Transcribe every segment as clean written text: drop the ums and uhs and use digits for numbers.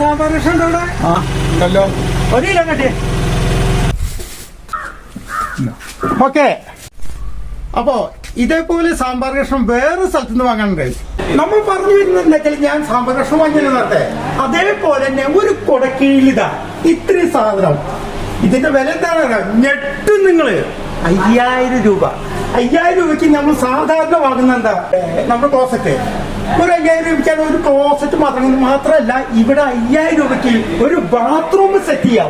സാമ്പാർ കഷ്ണം അവിടെ ഉണ്ടല്ലോ. ഒരു കിലോ കട്ടിയേ. ഓക്കെ. അപ്പോ ഇതേപോലെ സാമ്പാർ കഷ്ണം വേറെ സ്ഥലത്ത് നിന്ന് വാങ്ങാനുണ്ട്. നമ്മൾ പറഞ്ഞു വരുന്നതെന്നുവെച്ചാൽ ഞാൻ സാമ്പാർ കഷ്ണം വാങ്ങിയത് നേരത്തെ അതേപോലെ തന്നെ ഒരു കൊടക്കീഴിലിതാ ഇത്രയും സാധനം. ഇതിന്റെ വില എന്താണ്? ഞെട്ടും നിങ്ങള്. 5000 രൂപ. 5000 രൂപയ്ക്ക് നമ്മൾ സാധാരണ വാങ്ങുന്ന എന്താ, നമ്മുടെ ക്ലോസറ്റ്. ഒരു 5000 രൂപയ്ക്കാണ് ഒരു ക്ലോസറ്റ് മാത്രമല്ല ഇവിടെ 5000 രൂപയ്ക്ക് ഒരു ബാത്റൂം സെറ്റ് ചെയ്യാം.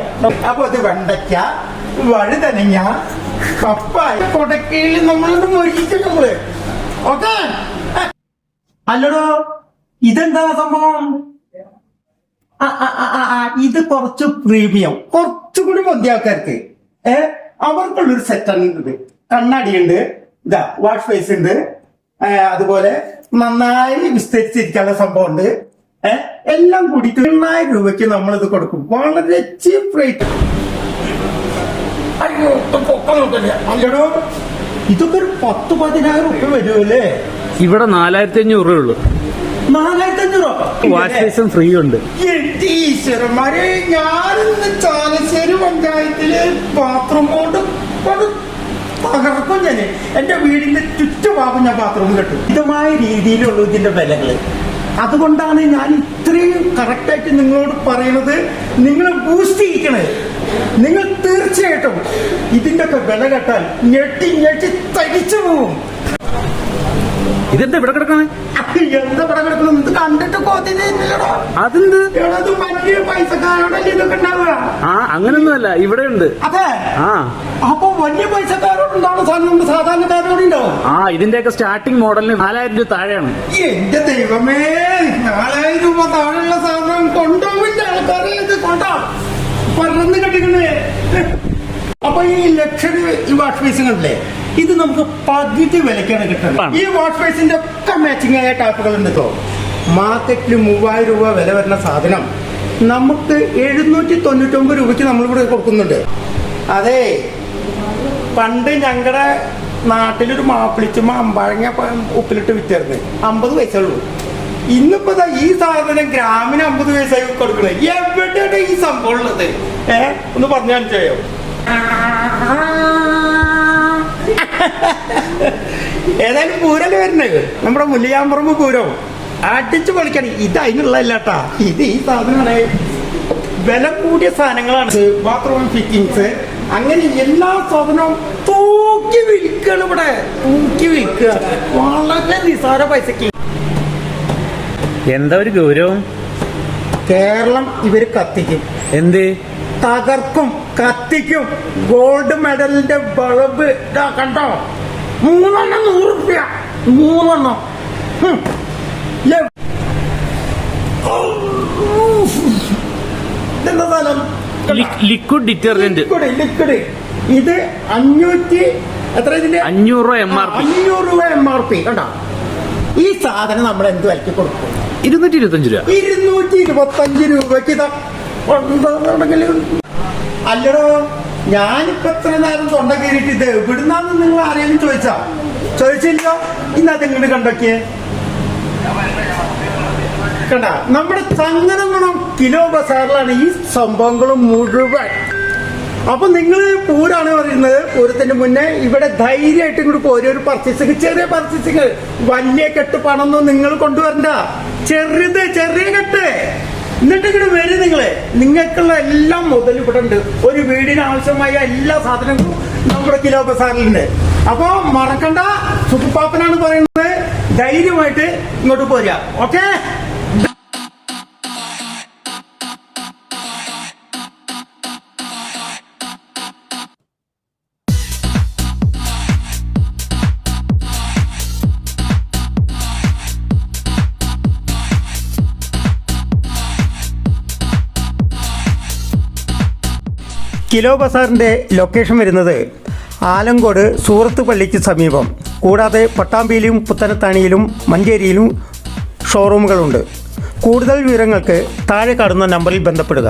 അപ്പൊ അത് വെണ്ടയ്ക്ക, വഴുതനങ്ങ, പപ്പായ, കൊടക്കീഴിൽ നമ്മളുണ്ട് മൊഴിക്കും നമ്മള്. ഓക്കെ. അല്ലടോ, ഇതെന്താ സംഭവം? ഇത് കുറച്ച് പ്രീമിയം, കുറച്ചുകൂടി മധ്യ ആൾക്കാർക്ക് അവർക്കുള്ളൊരു സെറ്റാണ് ഇത്. കണ്ണാടിയുണ്ട്, ഇതാ വാഷ് ഫേസ് ഉണ്ട്, അതുപോലെ നന്നായി വിസ്തരിച്ചിരിക്കാനുള്ള സംഭവം ഉണ്ട്. എല്ലാം കൂടി 1000 രൂപയ്ക്ക് നമ്മളിത് കൊടുക്കും. വളരെ ചീപ്പ് റേറ്റ്. അയ്യോ, അല്ലടോ, ഇതൊക്കെ ഒരു 10-10000 രൂപ വരുമല്ലേ? ഇവിടെ 4500 രൂപയുള്ളൂ. 4500 വാഷ് ബേസും ഫ്രീ ഉണ്ട്. ഈശ്വരന്മാരെ, ഞാനിന്ന് ചാലശ്ശേരി പഞ്ചായത്തില് ബാത്റൂം കൊണ്ട് തകർക്കും. ഞാൻ എന്റെ വീടിന്റെ ചുറ്റുഭാഗം ഞാൻ ബാത്റൂം കെട്ടും. ഇതുമായ രീതിയിലുള്ള ഇതിന്റെ വിലകള്. അതുകൊണ്ടാണ് ഞാൻ ഇത്രയും കറക്റ്റായിട്ട് നിങ്ങളോട് പറയുന്നത്. നിങ്ങൾ ബൂസ്റ്റ് ചെയ്യിക്കണേ. നിങ്ങൾ തീർച്ചയായിട്ടും ഇതിന്റെ ഒക്കെ വില കേട്ടാൽ ഞെട്ടി ഞെട്ടി തടിച്ചു പോകും. ഇതെന്താ ഇവിടെ കിടക്കണേ? എന്താ ഇവിടെ കിടക്കണം? ഇത് കണ്ടിട്ട് കൊതില്ലടോ. അതെന്ത്? അത് വലിയ പൈസക്കാരോടല്ലേ ഇതൊക്കെ ഉണ്ടാവുക? അങ്ങനൊന്നുമല്ല, ഇവിടെ ഉണ്ട്. അതെ. അപ്പൊ വലിയ പൈസക്കാരോടുണ്ടാവുന്ന സാധനം നമുക്ക് സാധാരണക്കാരോട് ഉണ്ടാവും. ഇതിന്റെയൊക്കെ സ്റ്റാർട്ടിംഗ് മോഡലിന് 4000 രൂപ താഴെയാണ്. എന്റെ ദൈവമേ, 4000 രൂപ താഴെയുള്ള സാധനം കൊണ്ടുപോവില്ല ആൾക്കാരെ. ഇത് കൊണ്ടാ പറന്ന് കെട്ടിക്കണേ. അപ്പൊ ഈ ലക്ഷറി ഈ വാഷ് ബേസ് കണ്ടില്ലേ, ഇത് നമുക്ക് പകുതി വിലക്കാണ് കിട്ടുന്നത്. ഈ വാഷ് ബേസിന്റെ ഒക്കെ മാച്ചിങ് ആയ ടാപ്പുകൾ ഉണ്ട് കേട്ടോ. മാർക്കറ്റിൽ 3000 രൂപ വില വരുന്ന സാധനം നമുക്ക് 799 രൂപയ്ക്ക് നമ്മളിവിടെ കൊടുക്കുന്നുണ്ട്. അതെ, പണ്ട് ഞങ്ങളുടെ നാട്ടിലൊരു മാപ്പിളിച്ചുമ്മ അമ്പാഴങ്ങ ഉപ്പിലിട്ട് വിറ്റായിരുന്നു. 50 പൈസ ഉള്ളൂ. ഇന്നിപ്പോ ഈ സാധനം ഗ്രാമിന് 50 പൈസ കൊടുക്കണേ. എവിടെയാണ് ഈ സംഭവം ഉള്ളത്? ഒന്ന് പറഞ്ഞാൽ ചെയ്യോ? ഏതായാലും പൂരല്ലേ വരുന്നത്, നമ്മുടെ മുല്ലയാമ്പറമ്പ് പൂരം. അടിച്ചു പൊളിക്കണം. ഇത് അതിനുള്ളതല്ലാട്ടാ. ഇത് ഈ സാധനമാണ്. വില കൂടിയ സാധനങ്ങളാണ്. ബാത്റൂം ഫിറ്റിങ്സ്, അങ്ങനെ എല്ലാ സാധനവും തൂക്കി വിൽക്കുകയാണ് ഇവിടെ. തൂക്കി വിൽക്കുക വളരെ നിസാര പൈസക്ക്. എന്താ ഒരു ഗൗരവം? കേരളം ഇവര് കത്തിക്കും. എന്ത്? തകർക്കും, കത്തിക്കും. ഗോൾഡ് മെഡലിന്റെ ബൾബ് കണ്ടോ? 3 100 രൂപ. 3 ഇതെന്താ സാധനം? Liquid detergent. ലിക്വിഡ്. ഇത് 500 എത്ര? ഇതിന്റെ 500 രൂപ MRP. 500 രൂപ MRP. കണ്ടോ? ഈ സാധനം നമ്മൾ എന്ത് വിലക്ക് കൊടുക്കും? 225 രൂപ. 225 രൂപയ്ക്ക് ഇതാ. അല്ലടോ, ഞാനിപ്പോ എത്ര നേരം തൊണ്ട കയറിയിട്ട് ഇത് എവിടുന്നാന്ന് നിങ്ങൾ ആരെങ്കിലും ചോദിച്ചില്ലോ? ഇന്നത് ഇങ്ങോട്ട് കണ്ടോക്കിയേ. കണ്ട, നമ്മുടെ ചങ്ങനകുളം കിലോ ബസാറിലാണ് ഈ സംഭവങ്ങളും മുഴുവൻ. അപ്പൊ നിങ്ങൾ പൂരാണ് പറയുന്നത്. പൂരത്തിന് മുന്നേ ഇവിടെ ധൈര്യമായിട്ട് ഇങ്ങോട്ട് പോരും. ഒരു പർച്ചേസിങ്, ചെറിയ പർച്ചേസിങ്, വലിയ കെട്ട് പണമൊന്നും നിങ്ങൾ കൊണ്ടുവരണ്ട. ചെറിയ കെട്ട്. എന്നിട്ട് ഇങ്ങോട്ട് വരും നിങ്ങള്. നിങ്ങൾക്കുള്ള എല്ലാം മുതൽ ഇവിടെ ഉണ്ട്. ഒരു വീടിന് ആവശ്യമായ എല്ലാ സാധനങ്ങളും നമ്മുടെ കിലോ ബസാറിലുണ്ട്. അപ്പൊ മറക്കണ്ട, സുഖപ്പാപ്പനാണ് പറയുന്നത്. ധൈര്യമായിട്ട് ഇങ്ങോട്ട് പോരാ. ഓക്കെ. കിലോ ബസാറിൻ്റെ ലൊക്കേഷൻ വരുന്നത് ആലങ്കോട് സൂറത്ത് പള്ളിക്ക് സമീപം. കൂടാതെ പട്ടാമ്പിയിലും പുത്തനത്താണിയിലും മഞ്ചേരിയിലും ഷോറൂമുകളുണ്ട്. കൂടുതൽ വിവരങ്ങൾക്ക് താഴെ കാണുന്ന നമ്പറിൽ ബന്ധപ്പെടുക.